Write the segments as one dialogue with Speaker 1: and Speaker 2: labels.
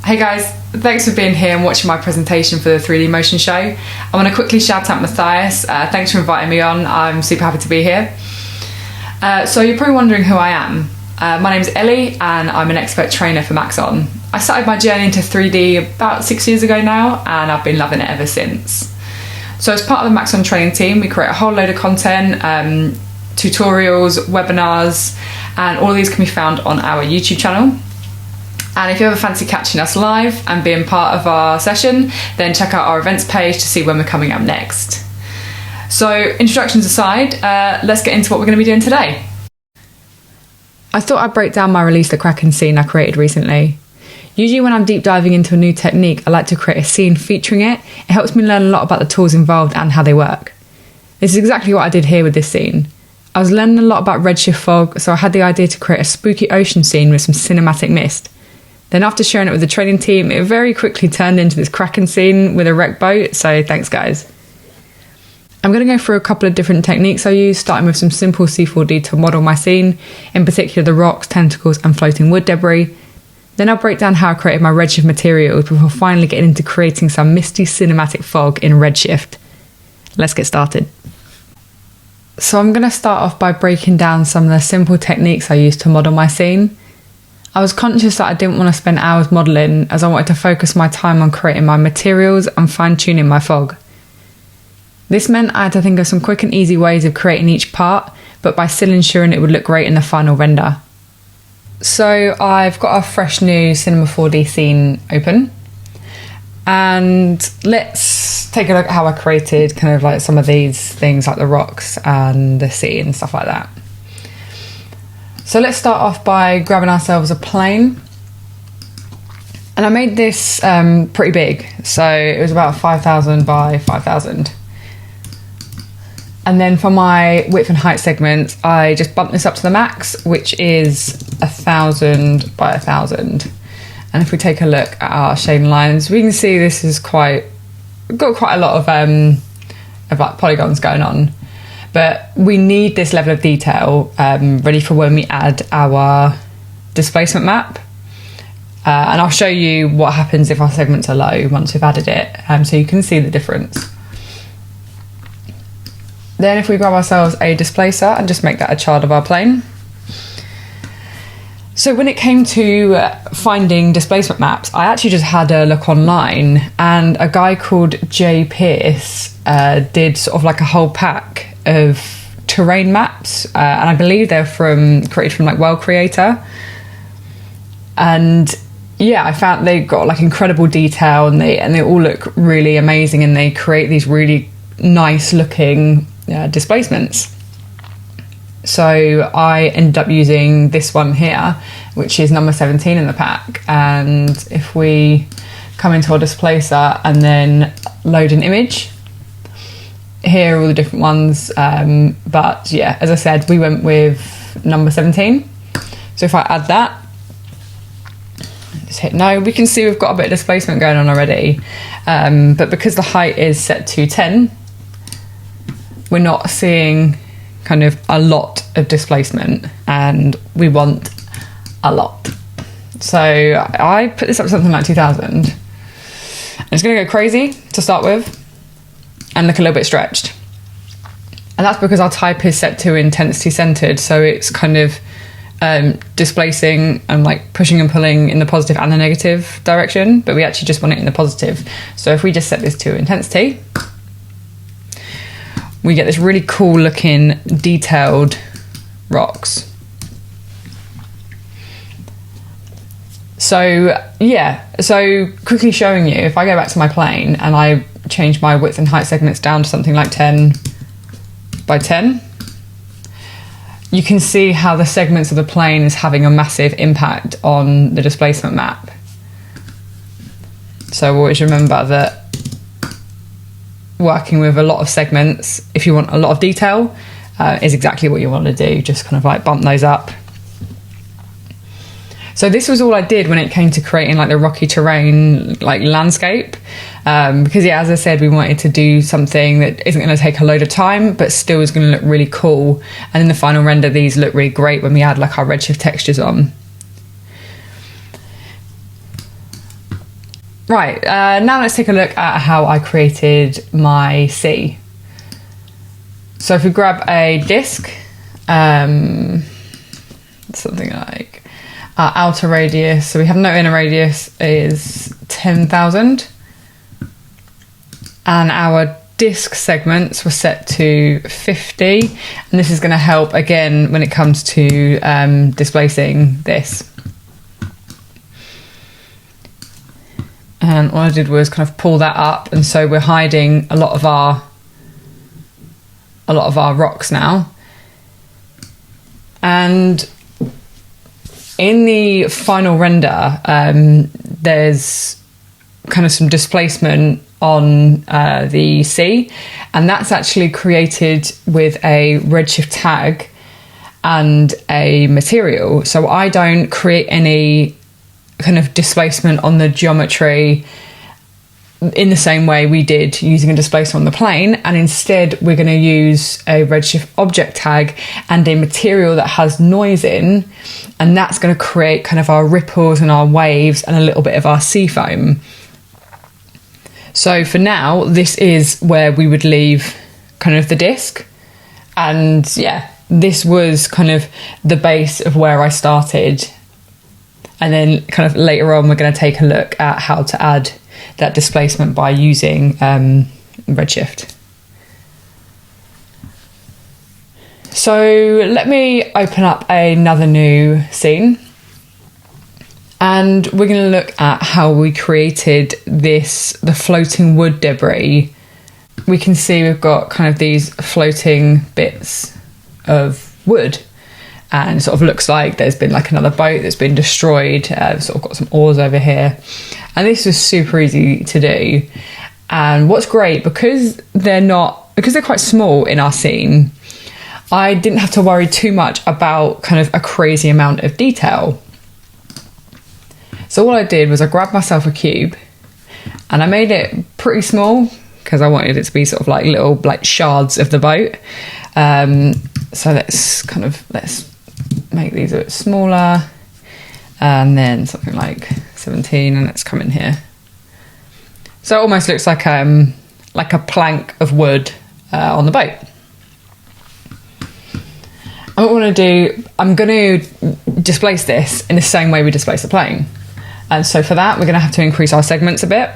Speaker 1: Hey guys, thanks for being here and watching my presentation for the 3D motion show. I want to quickly shout out Matthias. Thanks for inviting me on. I'm super happy to be here. So you're probably wondering who I am. My name's Elly and I'm an expert trainer for Maxon. I started my journey into 3D about 6 years ago now and I've been loving it ever since. So as part of the Maxon training team, we create a whole load of content, tutorials, webinars, and all of these can be found on our YouTube channel. And if you ever fancy catching us live and being part of our session, then check out our events page to see when we're coming up next. So introductions aside, let's get into what we're going to be doing today. I thought I'd break down my Release the Kraken scene I created recently. Usually when I'm deep diving into a new technique, I like to create a scene featuring it. It helps me learn a lot about the tools involved and how they work. This is exactly what I did here with this scene. I was learning a lot about Redshift Fog, so I had the idea to create a spooky ocean scene with some cinematic mist. Then after sharing it with the training team, it very quickly turned into this Kraken scene with a wrecked boat, so thanks guys. I'm going to go through a couple of different techniques I use, starting with some simple C4D to model my scene, in particular the rocks, tentacles and floating wood debris. Then I'll break down how I created my Redshift Materials before finally getting into creating some misty cinematic fog in Redshift. Let's get started. So I'm going to start off by breaking down some of the simple techniques I use to model my scene. I was conscious that I didn't want to spend hours modelling as I wanted to focus my time on creating my materials and fine-tuning my fog. This meant I had to think of some quick and easy ways of creating each part, but by still ensuring it would look great in the final render. So I've got a fresh new Cinema 4D scene open, and let's take a look at how I created kind of like some of these things like the rocks and the sea and stuff like that. So let's start off by grabbing ourselves a plane. And I made this pretty big. So it was about 5,000 by 5,000. And then for my width and height segments, I just bumped this up to the max, which is 1,000 by 1,000. And if we take a look at our shading lines, we can see this is got quite a lot of like polygons going on. But we need this level of detail ready for when we add our displacement map. And I'll show you what happens if our segments are low once we've added it, so you can see the difference. Then if we grab ourselves a displacer and just make that a child of our plane. So when it came to finding displacement maps, I actually just had a look online, and a guy called Jay Pierce did sort of like a whole pack of terrain maps, and I believe they're created from like World Creator. And yeah, I found they got like incredible detail, and they all look really amazing, and they create these really nice looking displacements. So I ended up using this one here, which is number 17 in the pack. And if we come into our displacer and then load an image, here are all the different ones. But yeah, as I said, we went with number 17. So if I add that, just hit no, we can see we've got a bit of displacement going on already. But because the height is set to 10, we're not seeing kind of a lot of displacement, and we want a lot. So I put this up to something like 2,000. And it's going to go crazy to start with and look a little bit stretched. And that's because our type is set to intensity centered, so it's kind of displacing and like pushing and pulling in the positive and the negative direction, but we actually just want it in the positive. So if we just set this to intensity, we get this really cool looking detailed rocks. So yeah, so quickly showing you, if I go back to my plane and I change my width and height segments down to something like 10 by 10, you can see how the segments of the plane is having a massive impact on the displacement map. So always remember that working with a lot of segments, if you want a lot of detail, is exactly what you want to do. Just kind of like bump those up. So this was all I did when it came to creating like the rocky terrain, like landscape. Because yeah, as I said, we wanted to do something that isn't going to take a load of time, but still is going to look really cool. And in the final render, these look really great when we add like our Redshift textures on. Right, now let's take a look at how I created my sea. So if we grab a disk, something like our outer radius, so we have no inner radius, is 10,000. And our disk segments were set to 50. And this is going to help, again, when it comes to displacing this. And all I did was kind of pull that up, and so we're hiding a lot of our rocks now. And in the final render, there's kind of some displacement on the sea, and that's actually created with a Redshift tag and a material. So I don't create any kind of displacement on the geometry in the same way we did using a displacer on the plane, and instead we're going to use a Redshift object tag and a material that has noise in, and that's going to create kind of our ripples and our waves and a little bit of our sea foam. So for now, this is where we would leave kind of the disc, and yeah, this was kind of the base of where I started. And then kind of later on, we're going to take a look at how to add that displacement by using Redshift. So let me open up another new scene. And we're going to look at how we created the floating wood debris. We can see we've got kind of these floating bits of wood. And it sort of looks like there's been like another boat that's been destroyed. Sort of got some oars over here. And this was super easy to do. And what's great, because they're quite small in our scene, I didn't have to worry too much about kind of a crazy amount of detail. So what I did was I grabbed myself a cube and I made it pretty small because I wanted it to be sort of like little like shards of the boat. So let's make these a bit smaller, and then something like 17, and let's come in here. So it almost looks like a plank of wood on the boat. And what I want to do, I'm going to displace this in the same way we displace the plane. And so for that, we're going to have to increase our segments a bit.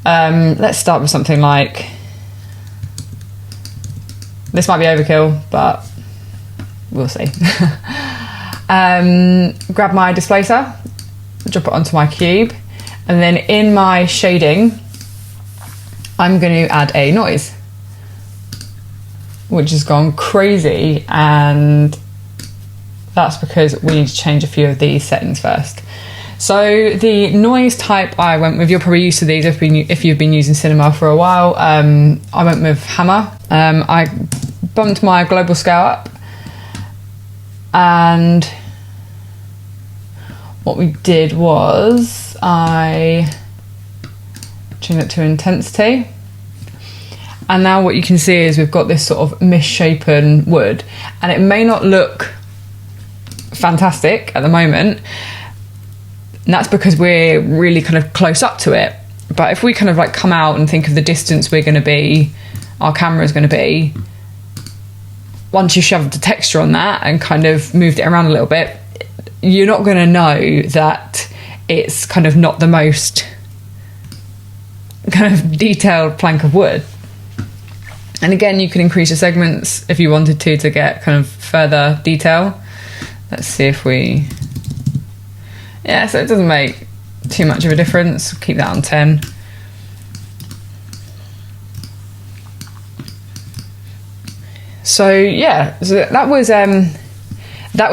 Speaker 1: Let's start with something like, this might be overkill, but we'll see. Grab my displacer, drop it onto my cube, and then in my shading, I'm going to add a noise, which has gone crazy, and that's because we need to change a few of these settings first. So the noise type I went with, you're probably used to these if you've been using cinema for a while. I went with hammer. I bumped my global scale up, and what we did was I changed it to intensity. And now what you can see is we've got this sort of misshapen wood, and it may not look fantastic at the moment, and that's because we're really kind of close up to it. But if we kind of like come out and think of the distance we're going to be, our camera is going to be, once you shoved the texture on that and kind of moved it around a little bit, you're not going to know that it's kind of not the most kind of detailed plank of wood. And again, you can increase your segments if you wanted to get kind of further detail. Let's see if we... Yeah, so it doesn't make too much of a difference. Keep that on 10. So yeah, so that was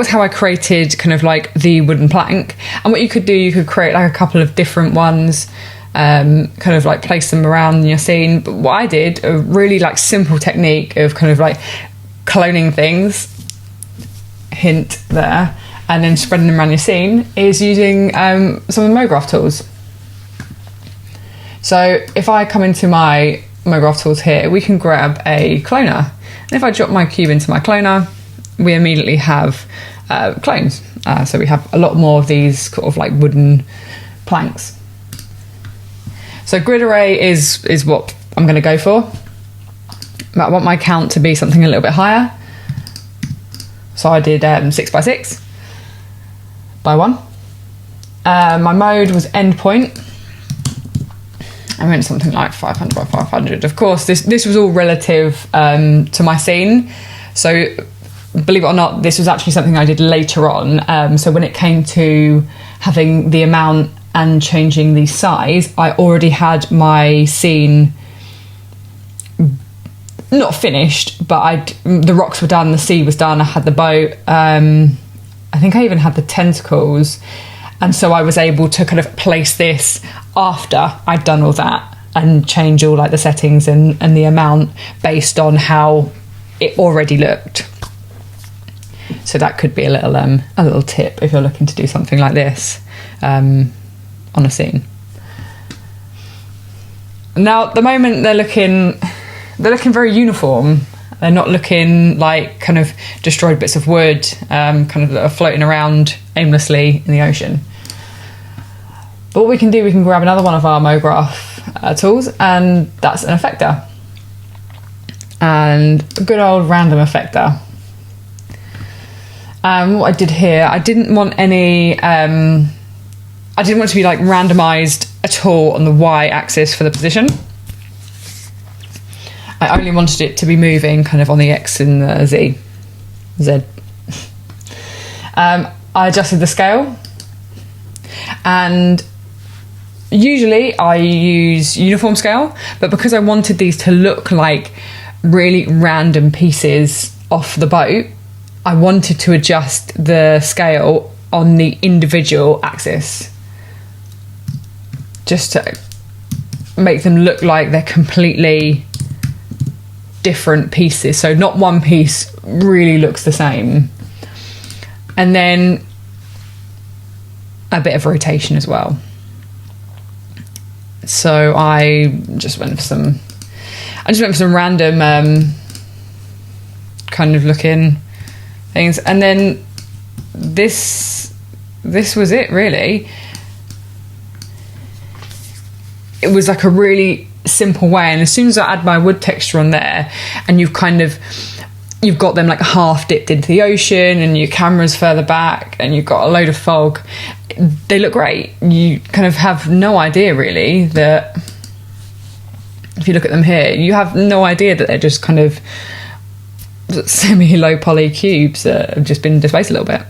Speaker 1: how I created kind of like the wooden plank. And what you could do, you could create like a couple of different ones, kind of like place them around in your scene. But what I did, a really like simple technique of kind of like cloning things, hint there, and then spreading them around your scene, is using some of the MoGraph tools. So if I come into my MoGraph tools here, we can grab a cloner. And if I drop my cube into my cloner, we immediately have clones. So we have a lot more of these sort of like wooden planks. So grid array is what I'm going to go for. But I want my count to be something a little bit higher. So I did 6 by 6 by 1. My mode was endpoint. I went something like 500 by 500. Of course, this was all relative to my scene. So believe it or not, this was actually something I did later on. So when it came to having the amount and changing the size, I already had my scene not finished, but the rocks were done, the sea was done, I had the boat. I think I even had the tentacles. And so I was able to kind of place this after I'd done all that and change all like the settings and the amount based on how it already looked. So that could be a little tip if you're looking to do something like this on a scene. Now at the moment they're looking very uniform. They're not looking like kind of destroyed bits of wood, kind of that are floating around aimlessly in the ocean. But what we can do, we can grab another one of our MoGraph tools, and that's an effector. And a good old random effector. What I did here, I didn't want any, I didn't want to be like randomized at all on the Y-axis for the position. I only wanted it to be moving kind of on the X and the Z. I adjusted the scale, and usually I use uniform scale, but because I wanted these to look like really random pieces off the boat, I wanted to adjust the scale on the individual axis just to make them look like they're completely different pieces. So not one piece really looks the same. And then a bit of rotation as well. So I just went for some random kind of looking things, and then this was it really. It was like a really simple way, and as soon as I add my wood texture on there, and you've got them like half dipped into the ocean, and your camera's further back, and you've got a load of fog, they look great. You kind of have no idea really that, if you look at them here, you have no idea that they're just kind of semi-low poly cubes that have just been displaced a little bit.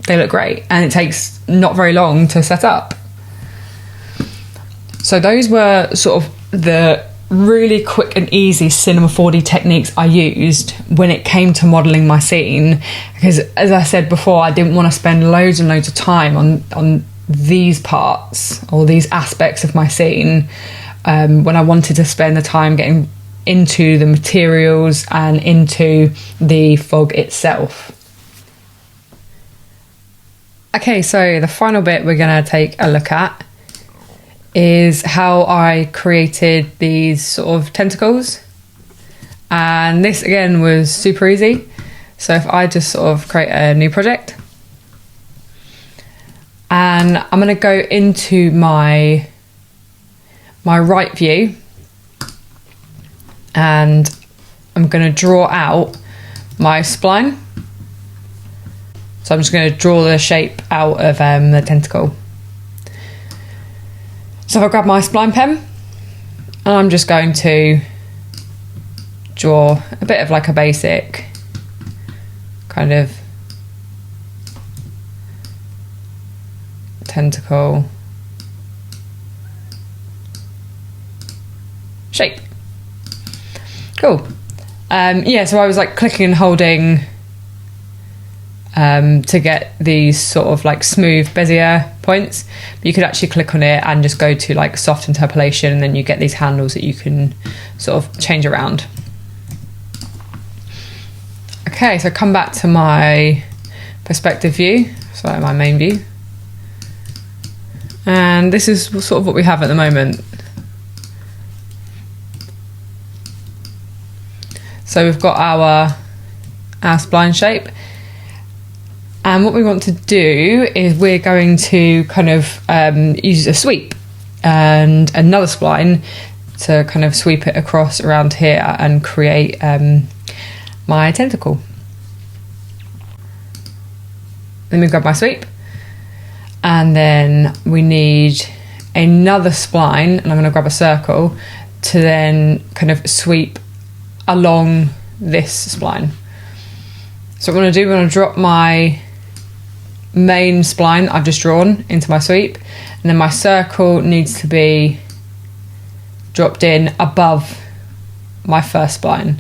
Speaker 1: They look great, and it takes not very long to set up. So those were sort of the really quick and easy Cinema 4D techniques I used when it came to modelling my scene, because as I said before, I didn't want to spend loads and loads of time on these parts or these aspects of my scene when I wanted to spend the time getting into the materials and into the fog itself. Okay, so the final bit we're going to take a look at is how I created these sort of tentacles. And this again was super easy. So if I just sort of create a new project, and I'm going to go into my right view, and I'm going to draw out my spline. So I'm just going to draw the shape out of the tentacle. So if I grab my spline pen, and I'm just going to draw a bit of like a basic kind of tentacle shape. Cool. Yeah, so I was like clicking and holding to get these sort of like smooth Bezier points. But you could actually click on it and just go to like soft interpolation, and then you get these handles that you can sort of change around. Okay, so come back to my perspective view, so my main view. And this is sort of what we have at the moment. So we've got our spline shape. And what we want to do is we're going to kind of use a sweep. and another spline to kind of sweep it across around here and create my tentacle. Let me grab my sweep, and then we need another spline, and I'm going to grab a circle to then kind of sweep along this spline. So what I'm going to do, I'm going to drop my main spline I've just drawn into my sweep, and then my circle needs to be dropped in above my first spline.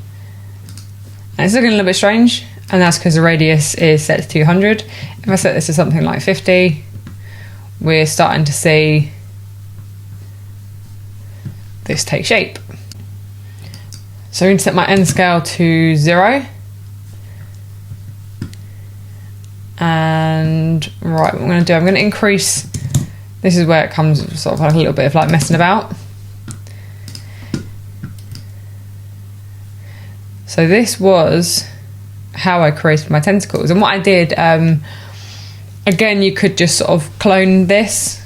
Speaker 1: And it's looking a little bit strange, and that's because the radius is set to 200. If I set this to something like 50, we're starting to see this take shape. So I'm going to set my end scale to 0. And right, what I'm going to do, I'm going to increase, this is where it comes sort of like a little bit of like messing about. So this was how I created my tentacles. And what I did, again, you could just sort of clone this,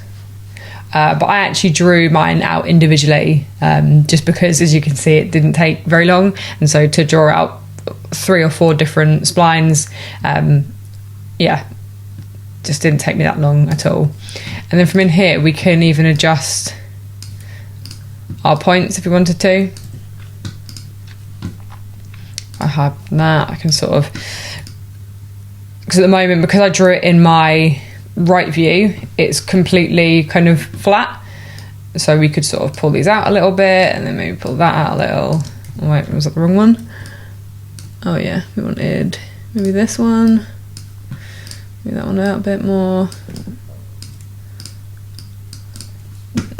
Speaker 1: but I actually drew mine out individually, just because, as you can see, it didn't take very long. And so to draw out 3 or 4 different splines, yeah, just didn't take me that long at all. And then from in here, we can even adjust our points if we wanted to. I have that, I can sort of, because at the moment, because I drew it in my right view, it's completely kind of flat. So we could sort of pull these out a little bit, and then maybe pull that out a little. Oh wait, was that the wrong one? Oh yeah, we wanted maybe this one. Maybe that one out a bit more.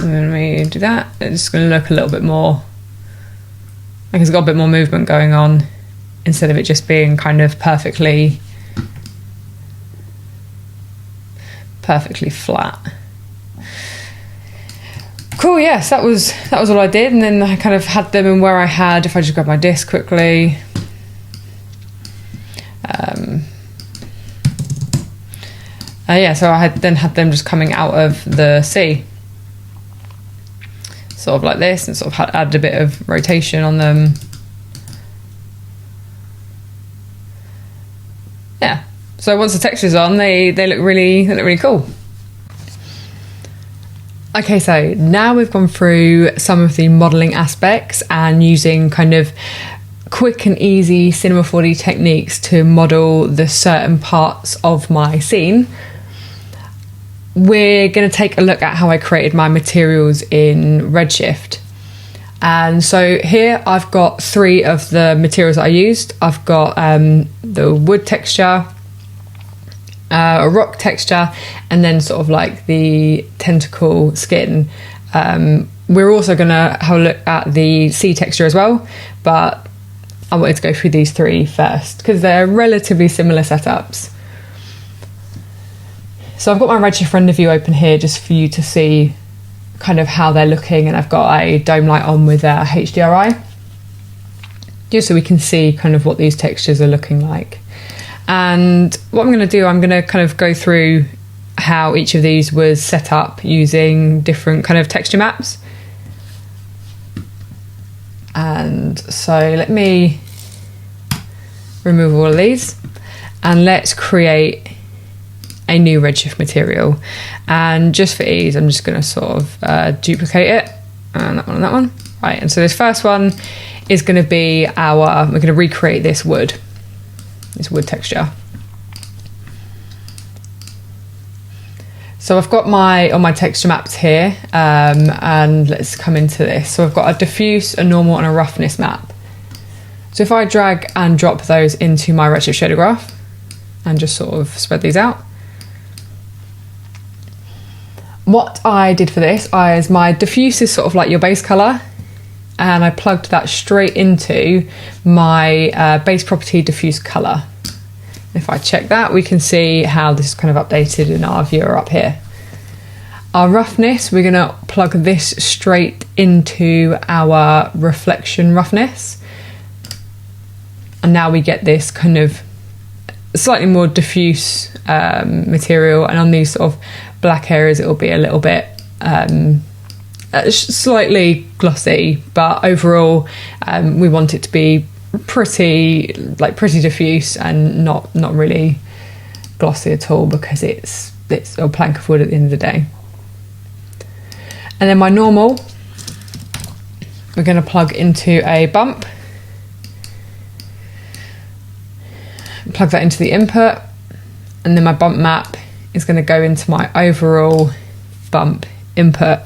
Speaker 1: And then we do that. It's going to look a little bit more, like it's got a bit more movement going on, instead of it just being kind of perfectly flat. Cool, yes, that was all I did. And then I kind of had them in where I had, if I just grab my disc quickly, yeah, so I had them just coming out of the sea, sort of like this, and sort of added a bit of rotation on them. Yeah, so once the texture's on, they look really cool. Okay, so now we've gone through some of the modelling aspects and using kind of quick and easy Cinema 4D techniques to model the certain parts of my scene. We're going to take a look at how I created my materials in Redshift. And so here I've got 3 of the materials that I used. I've got the wood texture, a rock texture, and then sort of like the tentacle skin. We're also going to have a look at the sea texture as well, but I wanted to go through these 3 first because they're relatively similar setups. So I've got my Redshift render view open here just for you to see kind of how they're looking, and I've got a dome light on with HDRI, just so we can see kind of what these textures are looking like. And what I'm going to do, I'm going to kind of go through how each of these was set up using different kind of texture maps. And so let me remove all of these, and let's create a new Redshift material. And just for ease, I'm just going to sort of duplicate it, and that one and that one. Right, and so this first one is going to be we're going to recreate this wood texture. So I've got all my texture maps here, and let's come into this. So I've got a diffuse, a normal, and a roughness map. So if I drag and drop those into my Redshift shader graph and just sort of spread these out, what I did for this is my diffuse is sort of like your base color, and I plugged that straight into my base property diffuse color. If I check that, we can see how this is kind of updated in our viewer up here. Our roughness, we're going to plug this straight into our reflection roughness, and now we get this kind of slightly more diffuse material, and on these sort of black areas it will be a little bit slightly glossy, but overall we want it to be pretty diffuse and not really glossy at all, because it's a plank of wood at the end of the day. And then my normal, we're going to plug into a bump, plug that into the input, and then my bump map is going to go into my overall bump input.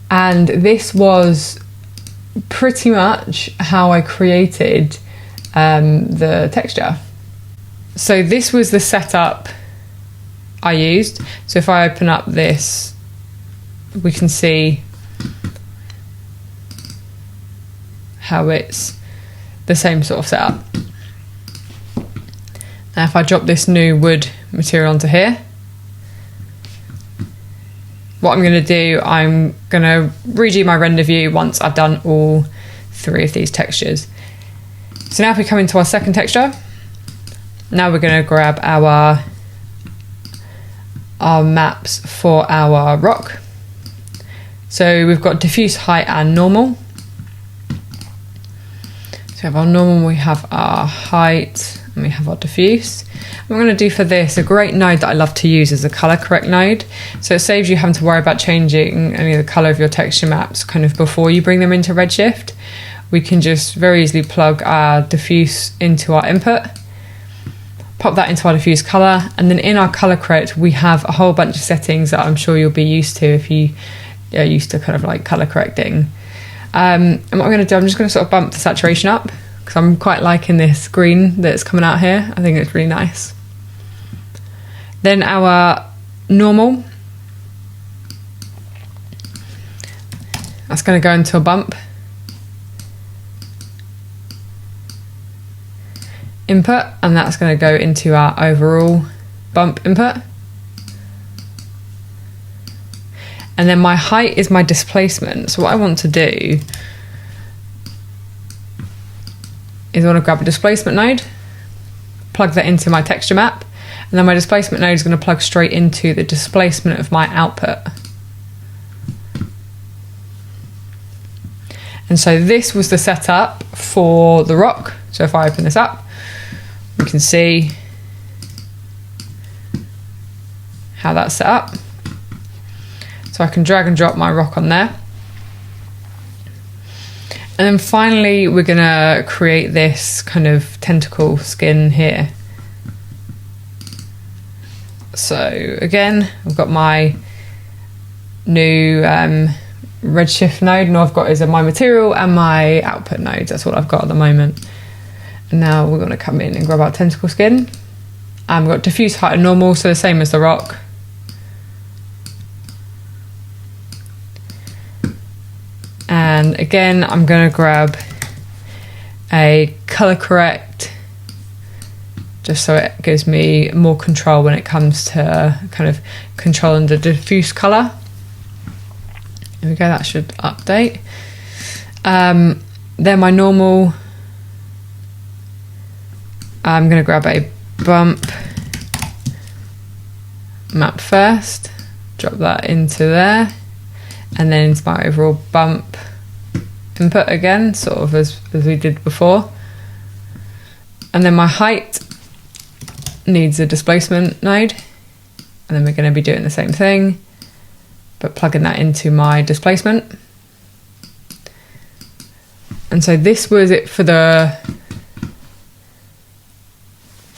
Speaker 1: And this was pretty much how I created the texture. So this was the setup I used. So if I open up this, we can see how it's the same sort of setup. Now if I drop this new wood material onto here, what I'm going to do, I'm going to redo my render view once I've done all 3 of these textures. So now if we come into our second texture, now we're going to grab our maps for our rock. So we've got diffuse, height and normal. So we have our normal, we have our height, and we have our diffuse. What I'm going to do for this, a great node that I love to use is a color correct node. So it saves you having to worry about changing any of the color of your texture maps kind of before you bring them into Redshift. We can just very easily plug our diffuse into our input, pop that into our diffuse color, and then in our color correct we have a whole bunch of settings that I'm sure you'll be used to if you are used to kind of like color correcting. And what I'm going to do, I'm just going to sort of bump the saturation up, because I'm quite liking this green that's coming out here. I think it's really nice. Then our normal, that's going to go into a bump input, and that's going to go into our overall bump input. And then my height is my displacement. So what I want to do is I want to grab a displacement node, plug that into my texture map, and then my displacement node is going to plug straight into the displacement of my output. And so this was the setup for the rock. So if I open this up, we can see how that's set up. So I can drag and drop my rock on there. And then finally, we're gonna create this kind of tentacle skin here. So again, I've got my new Redshift node, and all I've got is my material and my output nodes. That's what I've got at the moment. And now we're gonna come in and grab our tentacle skin. And we've got diffuse, height and normal, so the same as the rock. And again, I'm going to grab a color correct, just so it gives me more control when it comes to kind of controlling the diffuse color. There we go, that should update. Then my normal, I'm going to grab a bump map first, drop that into there, and then into my overall bump input again, sort of as we did before. And then my height needs a displacement node, and then we're going to be doing the same thing, but plugging that into my displacement. And so this was it for the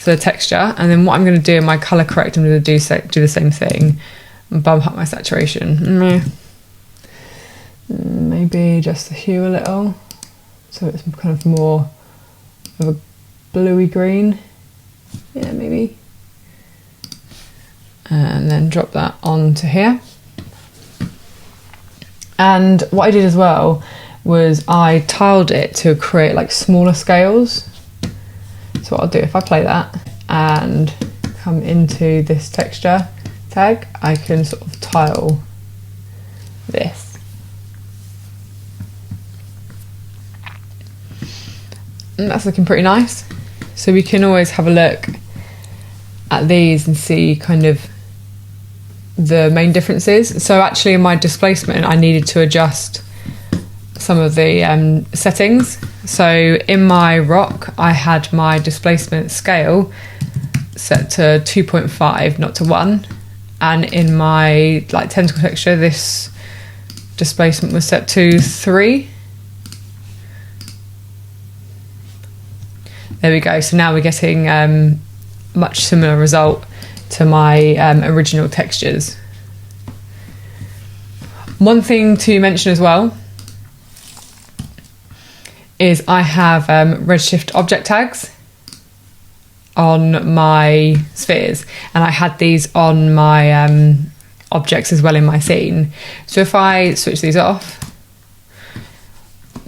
Speaker 1: texture. And then what I'm going to do in my color correct, I'm going to do the same thing and bump up my saturation. Maybe just the hue a little, so it's kind of more of a bluey green. Yeah, maybe. And then drop that onto here. And what I did as well was I tiled it to create like smaller scales. So what I'll do, if I play that and come into this texture tag, I can sort of tile this. And that's looking pretty nice. So we can always have a look at these and see kind of the main differences. So actually in my displacement, I needed to adjust some of the settings. So in my rock, I had my displacement scale set to 2.5, not to 1. And in my tentacle texture, this displacement was set to 3. There we go. So now we're getting much similar result to my original textures. One thing to mention as well is I have Redshift object tags on my spheres, and I had these on my objects as well in my scene. So if I switch these off,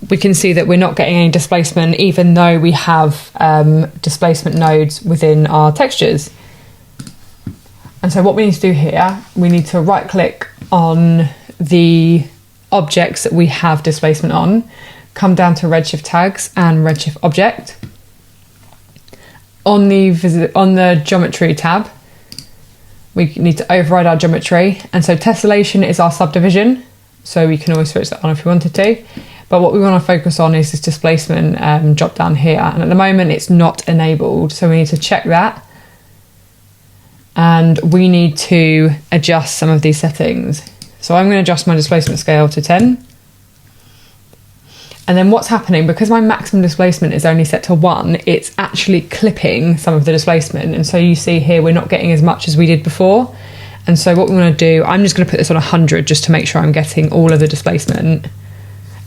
Speaker 1: we can see that we're not getting any displacement, even though we have displacement nodes within our textures. And so what we need to do here, we need to right click on the objects that we have displacement on, come down to Redshift tags and Redshift object. On the geometry tab, we need to override our geometry. And so tessellation is our subdivision. So we can always switch that on if we wanted to. But what we want to focus on is this displacement drop down here. And at the moment it's not enabled. So we need to check that. And we need to adjust some of these settings. So I'm going to adjust my displacement scale to 10. And then what's happening, because my maximum displacement is only set to 1, it's actually clipping some of the displacement. And so you see here, we're not getting as much as we did before. And so what we want to do, I'm just going to put this on 100 just to make sure I'm getting all of the displacement.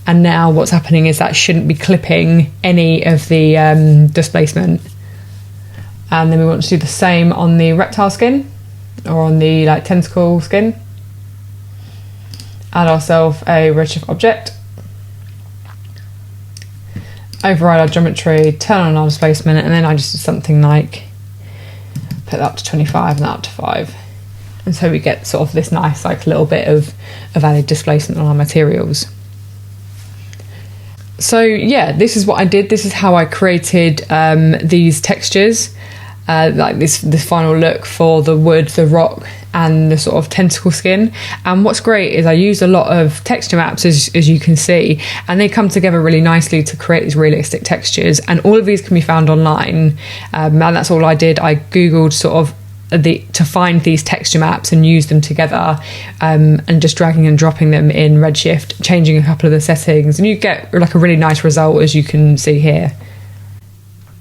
Speaker 1: And now what's happening is that shouldn't be clipping any of the displacement. And then we want to do the same on the reptile skin, or on the tentacle skin. Add ourselves a Redshift object. Override our geometry, turn on our displacement, and then I just did something like put that up to 25 and that up to 5. And so we get sort of this nice little bit of added displacement on our materials. So yeah, this is what I did. This is how I created these textures, this final look for the wood, the rock, and the sort of tentacle skin. And what's great is I used a lot of texture maps, as you can see, and they come together really nicely to create these realistic textures. And all of these can be found online, and that's all I did. I googled sort of to find these texture maps and use them together, and just dragging and dropping them in Redshift, changing a couple of the settings, and you get a really nice result, as you can see here.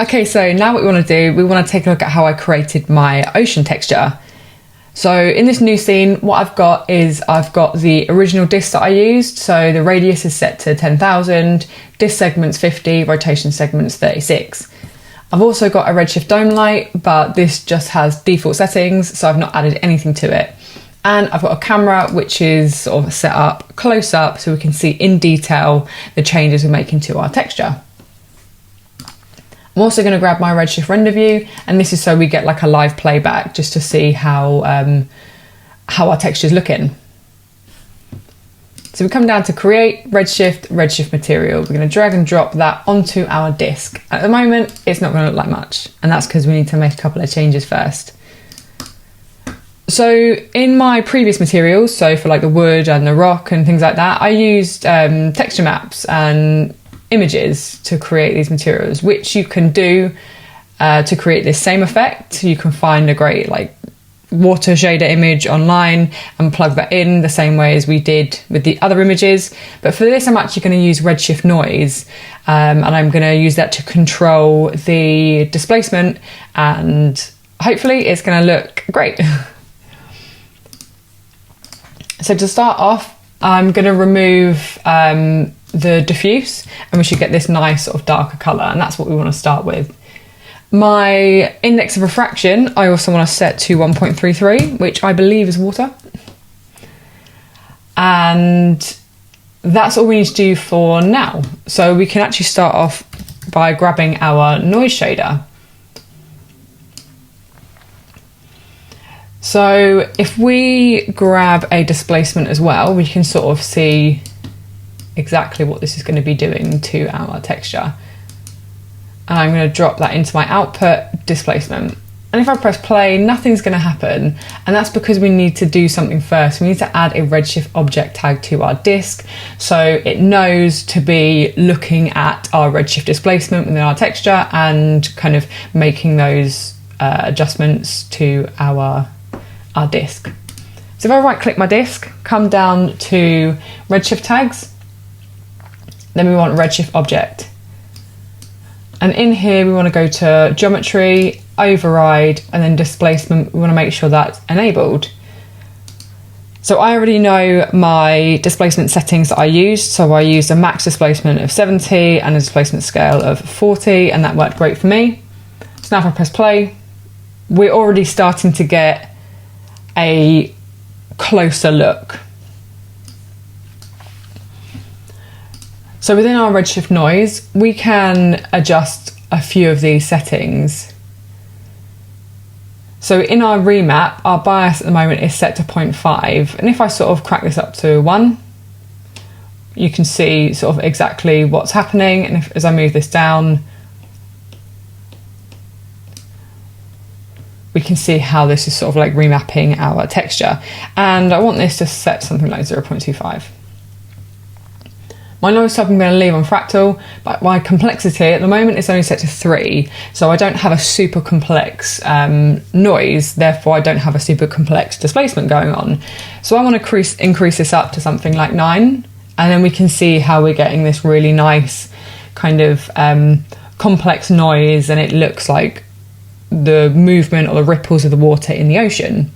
Speaker 1: Okay, so now what we want to do, we want to take a look at how I created my ocean texture. So in this new scene, what I've got is I've got the original disk that I used. So the radius is set to 10,000, disk segments 50, rotation segments 36. I've also got a Redshift dome light, but this just has default settings, so I've not added anything to it. And I've got a camera which is sort of set up close up so we can see in detail the changes we're making to our texture. I'm also going to grab my Redshift render view, and this is so we get a live playback just to see how our texture's looking. So we come down to create, Redshift Material. We're going to drag and drop that onto our disk. At the moment, it's not going to look like much, and that's because we need to make a couple of changes first. So in my previous materials, so for the wood and the rock and things like that, I used texture maps and images to create these materials, which you can do to create this same effect. You can find a great water shader image online and plug that in the same way as we did with the other images. But for this, I'm actually going to use Redshift noise, and I'm going to use that to control the displacement, and hopefully it's going to look great. So to start off, I'm going to remove the diffuse, and we should get this nice sort of darker colour, and that's what we want to start with. My index of refraction, I also want to set to 1.33, which I believe is water. And that's all we need to do for now. So we can actually start off by grabbing our noise shader. So if we grab a displacement as well, we can sort of see exactly what this is going to be doing to our texture. And I'm going to drop that into my output displacement. And if I press play, nothing's going to happen. And that's because we need to do something first. We need to add a Redshift object tag to our disk, so it knows to be looking at our Redshift displacement within our texture and kind of making those adjustments to our disk. So if I right click my disk, come down to Redshift tags, then we want Redshift object. And in here we want to go to geometry, override, and then displacement. We want to make sure that's enabled. So I already know my displacement settings that I used. So I used a max displacement of 70 and a displacement scale of 40, and that worked great for me. So now if I press play, we're already starting to get a closer look. So within our Redshift noise, we can adjust a few of these settings. So in our remap, our bias at the moment is set to 0.5. And if I sort of crack this up to 1, you can see sort of exactly what's happening. And as I move this down, we can see how this is sort of like remapping our texture. And I want this to set something like 0.25. My noise type I'm going to leave on fractal, but my complexity at the moment is only set to 3, so I don't have a super complex noise, therefore I don't have a super complex displacement going on. So I want to increase this up to something like 9, and then we can see how we're getting this really nice kind of complex noise, and it looks like the movement or the ripples of the water in the ocean.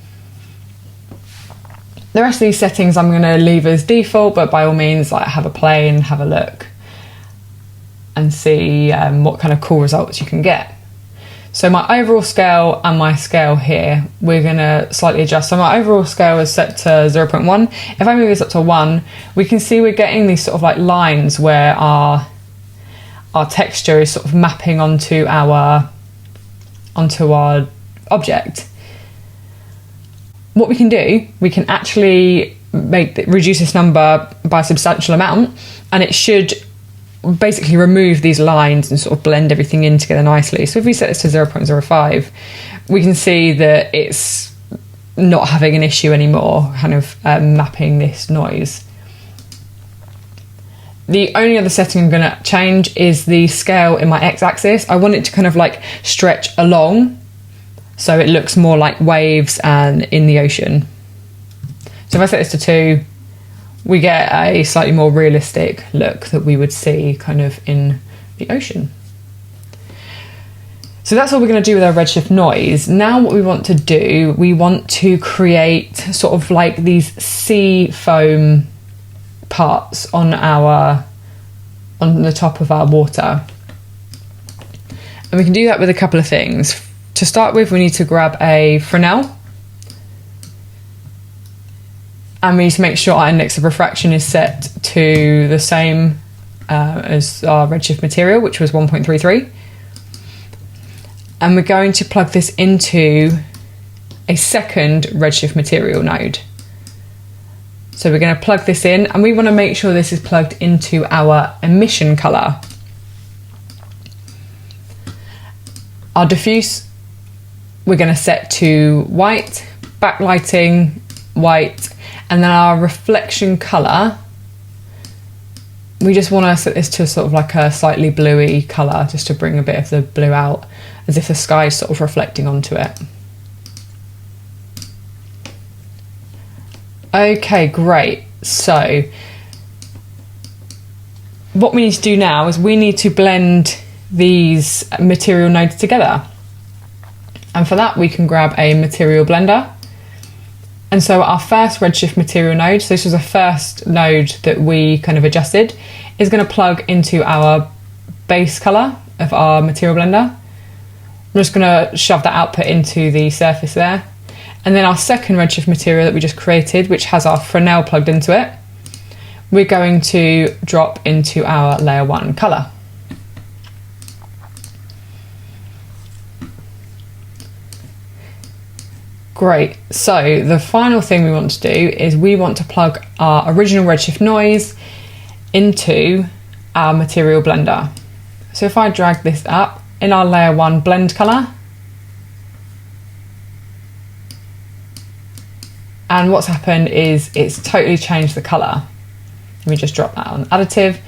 Speaker 1: The rest of these settings I'm going to leave as default, but by all means, like, have a play and have a look and see what kind of cool results you can get. So my overall scale and my scale here, we're going to slightly adjust. So my overall scale is set to 0.1. If I move this up to 1, we can see we're getting these sort of like lines where our texture is sort of mapping onto our object. What we can do, we can actually reduce this number by a substantial amount, and it should basically remove these lines and sort of blend everything in together nicely. So if we set this to 0.05, we can see that it's not having an issue anymore, kind of mapping this noise. The only other setting I'm going to change is the scale in my x-axis. I want it to kind of like stretch along, so it looks more like waves and in the ocean. So if I set this to 2, we get a slightly more realistic look that we would see kind of in the ocean. So that's what we're going to do with our Redshift noise. Now what we want to do, we want to create sort of like these sea foam parts on the top of our water. And we can do that with a couple of things. To start with, we need to grab a Fresnel, and we need to make sure our index of refraction is set to the same as our Redshift material, which was 1.33. And we're going to plug this into a second Redshift material node. So we're going to plug this in, and we want to make sure this is plugged into our emission color. Our diffuse, we're going to set to white, backlighting, white, and then our reflection color, we just want to set this to sort of like a slightly bluey color, just to bring a bit of the blue out, as if the sky is sort of reflecting onto it. Okay, great. So what we need to do now is we need to blend these material nodes together. And for that, we can grab a material blender. And so our first Redshift material node, so this was the first node that we kind of adjusted, is going to plug into our base color of our material blender. I'm just going to shove that output into the surface there. And then our second Redshift material that we just created, which has our Fresnel plugged into it, we're going to drop into our layer 1 color. Great, so the final thing we want to do is we want to plug our original Redshift noise into our material blender. So if I drag this up in our layer 1 blend color, and what's happened is it's totally changed the colour. Let me just drop that on additive.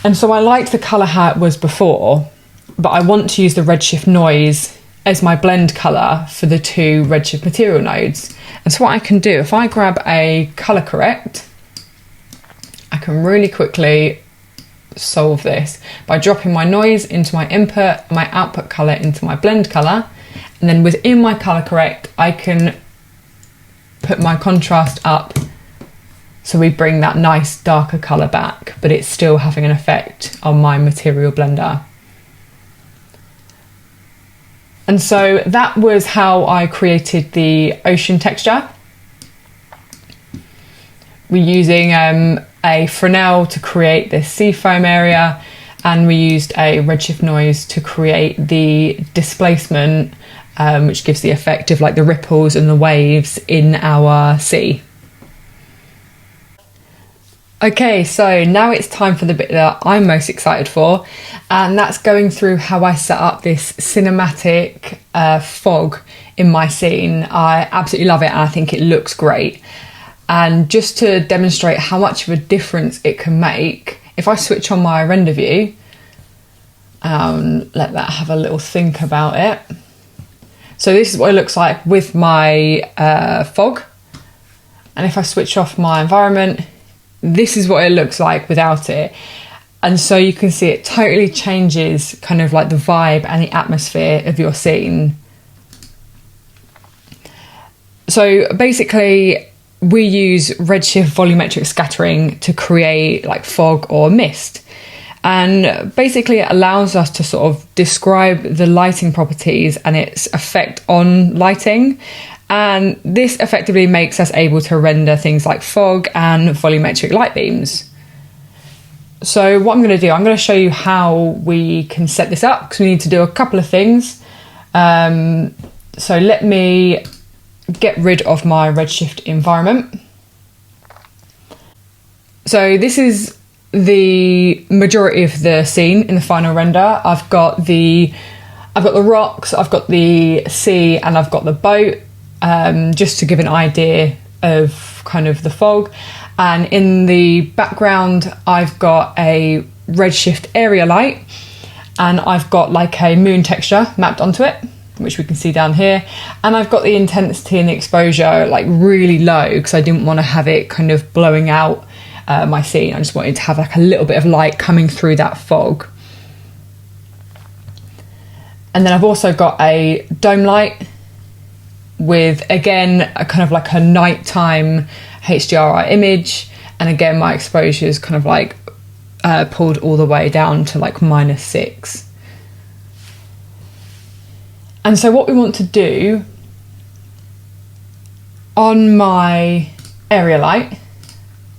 Speaker 1: And so I liked the colour how it was before, but I want to use the Redshift noise as my blend colour for the two Redshift material nodes. And so what I can do, if I grab a colour correct, I can really quickly solve this by dropping my noise into my input, my output colour into my blend colour, and then within my colour correct, I can put my contrast up so we bring that nice darker colour back, but it's still having an effect on my material blender. And so that was how I created the ocean texture. We're using a Fresnel to create this sea foam area, and we used a Redshift noise to create the displacement, which gives the effect of like the ripples and the waves in our sea. Okay, so now it's time for the bit that I'm most excited for, and that's going through how I set up this cinematic fog in my scene. I absolutely love it and I think it looks great. And just to demonstrate how much of a difference it can make, if I switch on my render view, let that have a little think about it. So this is what it looks like with my fog. And if I switch off my environment, this is what it looks like without it. And so you can see it totally changes kind of like the vibe and the atmosphere of your scene. So basically we use Redshift volumetric scattering to create like fog or mist. And basically it allows us to sort of describe the lighting properties and its effect on lighting. And this effectively makes us able to render things like fog and volumetric light beams. So what I'm going to do, I'm going to show you how we can set this up, because we need to do a couple of things. So let me get rid of my Redshift environment. So this is the majority of the scene in the final render. I've got the rocks, I've got the sea, and I've got the boat. Just to give an idea of kind of the fog. And in the background, I've got a Redshift area light, and I've got like a moon texture mapped onto it, which we can see down here. And I've got the intensity and the exposure like really low, because I didn't want to have it kind of blowing out my scene. I just wanted to have like a little bit of light coming through that fog. And then I've also got a dome light with, again, a kind of like a nighttime HDRI image. And again, my exposure is kind of like pulled all the way down to like -6. And so what we want to do on my area light,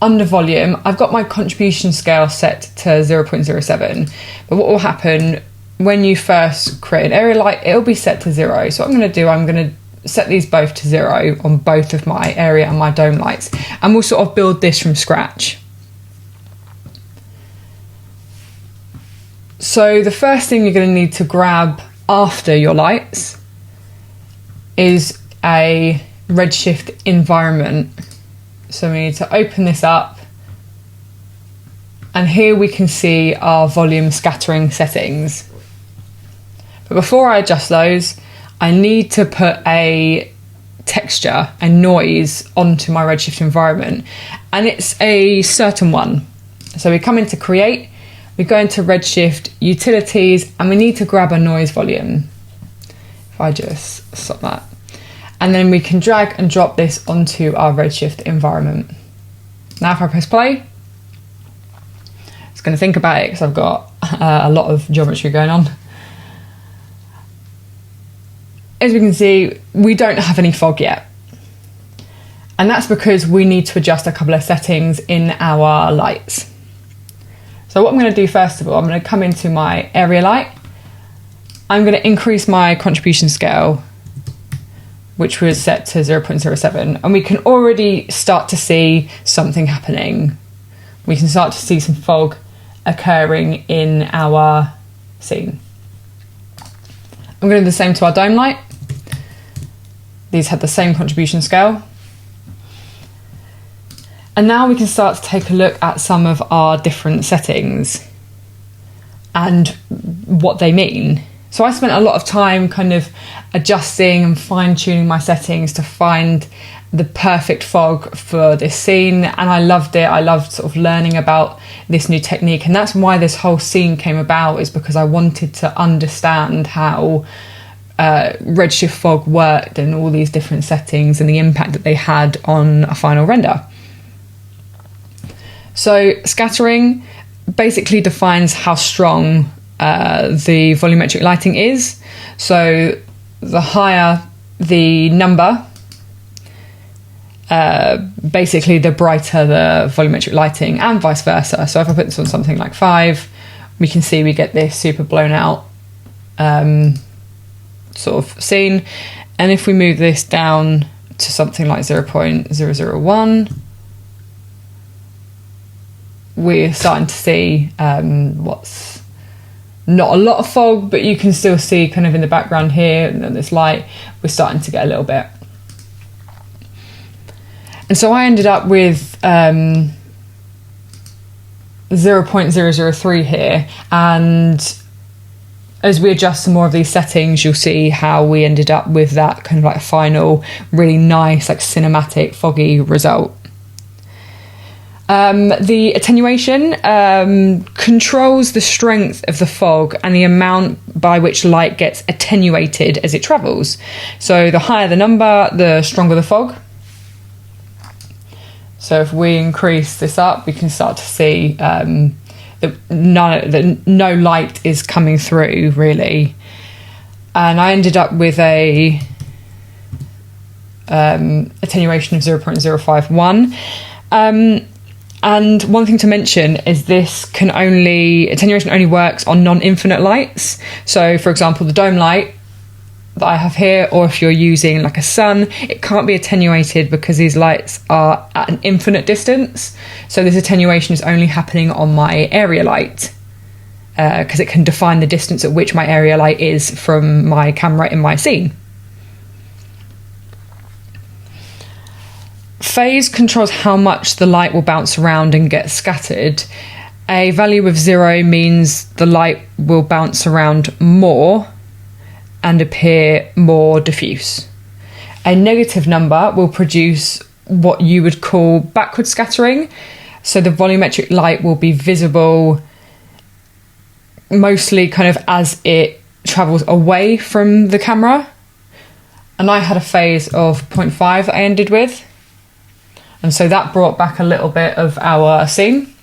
Speaker 1: under volume, I've got my contribution scale set to 0.07. But what will happen when you first create an area light, it'll be set to 0. So what I'm going to do, I'm going to set these both to 0 on both of my area and my dome lights, and we'll sort of build this from scratch. So the first thing you're going to need to grab after your lights is a Redshift environment. So we need to open this up, and here we can see our volume scattering settings. But before I adjust those, I need to put a texture and noise onto my Redshift environment, and it's a certain one. So we come into create, we go into Redshift utilities, and we need to grab a noise volume. If I just stop that, and then we can drag and drop this onto our Redshift environment. Now if I press play, it's going to think about it because I've got a lot of geometry going on. As we can see, we don't have any fog yet. And that's because we need to adjust a couple of settings in our lights. So what I'm going to do first of all, I'm going to come into my area light. I'm going to increase my contribution scale, which was set to 0.07. And we can already start to see something happening. We can start to see some fog occurring in our scene. I'm going to do the same to our dome light. These had the same contribution scale. And now we can start to take a look at some of our different settings and what they mean. So I spent a lot of time kind of adjusting and fine-tuning my settings to find the perfect fog for this scene, and I loved it. I loved sort of learning about this new technique, and that's why this whole scene came about, is because I wanted to understand how Redshift Fog worked and all these different settings and the impact that they had on a final render. So scattering basically defines how strong the volumetric lighting is. So the higher the number, basically the brighter the volumetric lighting, and vice versa. So if I put this on something like 5, we can see we get this super blown out sort of scene. And if we move this down to something like 0.001, we're starting to see what's not a lot of fog, but you can still see kind of in the background here, and then this light, we're starting to get a little bit. And so I ended up with 0.003 here, and as we adjust some more of these settings, you'll see how we ended up with that kind of like final really nice, like cinematic, foggy result. The attenuation controls the strength of the fog and the amount by which light gets attenuated as it travels. So the higher the number, the stronger the fog. So if we increase this up, we can start to see that no light is coming through, really. And I ended up with a attenuation of 0.051. And one thing to mention is attenuation only works on non-infinite lights. So for example, the dome light that I have here, or if you're using like a sun, it can't be attenuated because these lights are at an infinite distance. So this attenuation is only happening on my area light, because it can define the distance at which my area light is from my camera in my scene. Phase controls how much the light will bounce around and get scattered. A value of 0 means the light will bounce around more and appear more diffuse. A negative number will produce what you would call backward scattering. So the volumetric light will be visible mostly kind of as it travels away from the camera. And I had a phase of 0.5 that I ended with. And so that brought back a little bit of our scene.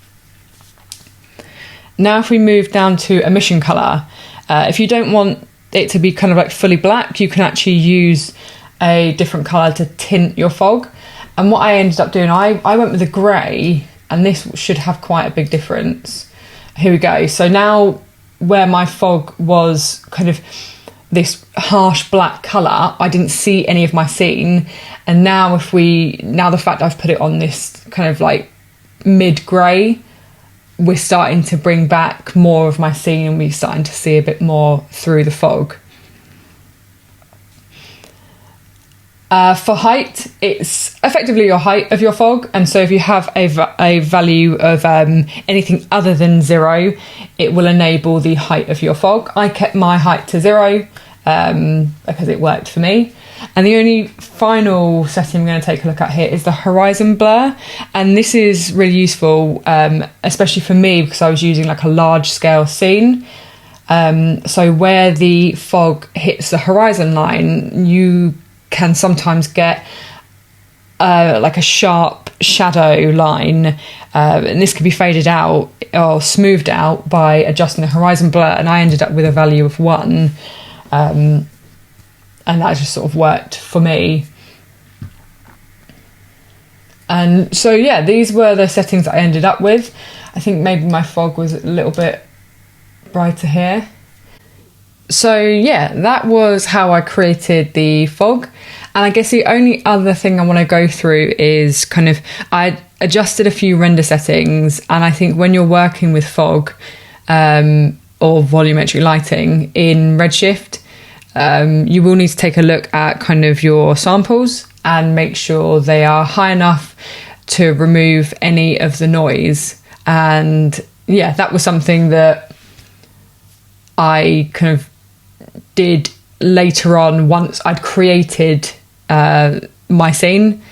Speaker 1: Now if we move down to emission colour, if you don't want it to be kind of like fully black, you can actually use a different colour to tint your fog. And what I ended up doing, I went with a grey, and this should have quite a big difference. Here we go. So now where my fog was kind of this harsh black colour, I didn't see any of my scene. And now the fact I've put it on this kind of like mid-grey, we're starting to bring back more of my scene, and we're starting to see a bit more through the fog. For height, it's effectively your height of your fog, and so if you have a value of anything other than 0, it will enable the height of your fog. I kept my height to 0 because it worked for me. And the only final setting I'm going to take a look at here is the horizon blur, and this is really useful, especially for me because I was using like a large scale scene. So where the fog hits the horizon line, you can sometimes get like a sharp shadow line, and this can be faded out or smoothed out by adjusting the horizon blur, and I ended up with a value of 1, and that just sort of worked for me. And so yeah, these were the settings that I ended up with. I think maybe my fog was a little bit brighter here. So yeah, that was how I created the fog. And I guess the only other thing I want to go through is kind of, I adjusted a few render settings, and I think when you're working with fog or volumetric lighting in Redshift, you will need to take a look at kind of your samples and make sure they are high enough to remove any of the noise. And yeah, that was something that I kind of did later on. Once I'd created my scene,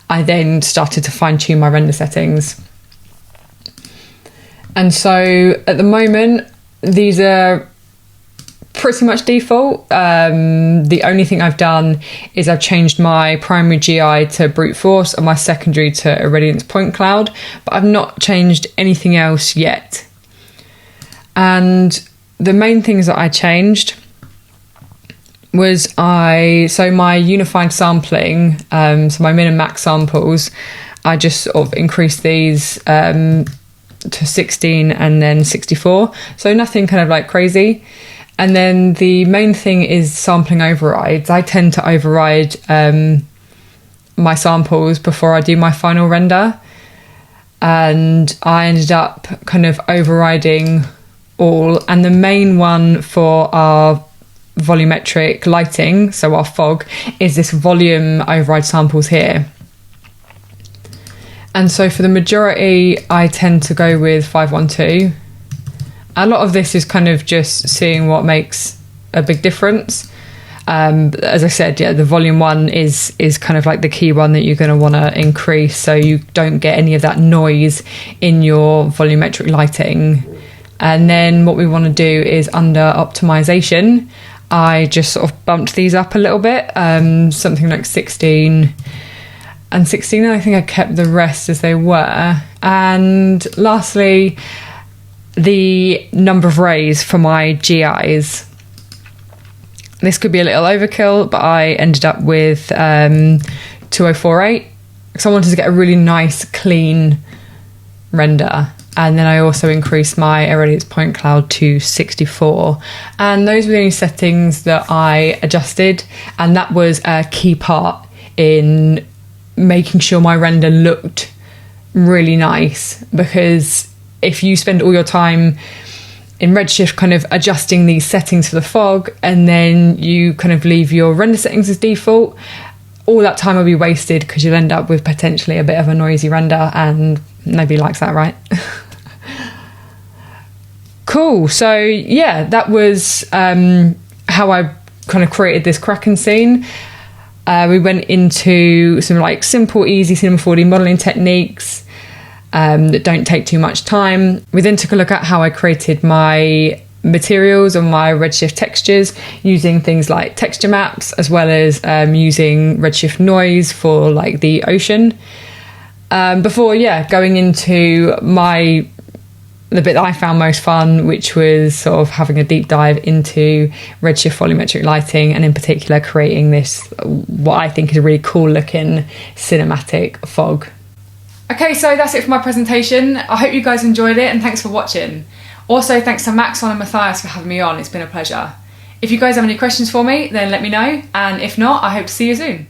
Speaker 1: I then started to fine tune my render settings. And so at the moment, these are pretty much default. The only thing I've done is I've changed my primary GI to brute force and my secondary to irradiance point cloud, but I've not changed anything else yet. And the main things that I changed was my unified sampling, so my min and max samples, I just sort of increased these to 16 and then 64, so nothing kind of like crazy. And then the main thing is sampling overrides. I tend to override my samples before I do my final render, and I ended up kind of overriding all. And the main one for our volumetric lighting, so our fog, is this volume override samples here. And so for the majority, I tend to go with 512. A lot of this is kind of just seeing what makes a big difference. As I said, yeah, the volume one is kind of like the key one that you're going to want to increase, so you don't get any of that noise in your volumetric lighting. And then what we want to do is under optimization, I just sort of bumped these up a little bit, something like 16 and 16. I think I kept the rest as they were. And lastly, the number of rays for my GIs. This could be a little overkill, but I ended up with 2048 because I wanted to get a really nice clean render. And then I also increased my irradiance point cloud to 64. And those were the only settings that I adjusted. And that was a key part in making sure my render looked really nice, because if you spend all your time in Redshift kind of adjusting these settings for the fog and then you kind of leave your render settings as default, all that time will be wasted because you'll end up with potentially a bit of a noisy render, and nobody likes that, right? Cool. So yeah, that was how I kind of created this Kraken scene. We went into some like simple, easy Cinema 4D modeling techniques that don't take too much time. We then took a look at how I created my materials and my Redshift textures using things like texture maps, as well as using Redshift noise for like the ocean. Before going into the bit that I found most fun, which was sort of having a deep dive into Redshift volumetric lighting, and in particular creating this, what I think is a really cool looking cinematic fog. Okay, so that's it for my presentation. I hope you guys enjoyed it, and thanks for watching. Also, thanks to Maxon and Matthias for having me on. It's been a pleasure. If you guys have any questions for me, then let me know, and if not, I hope to see you soon.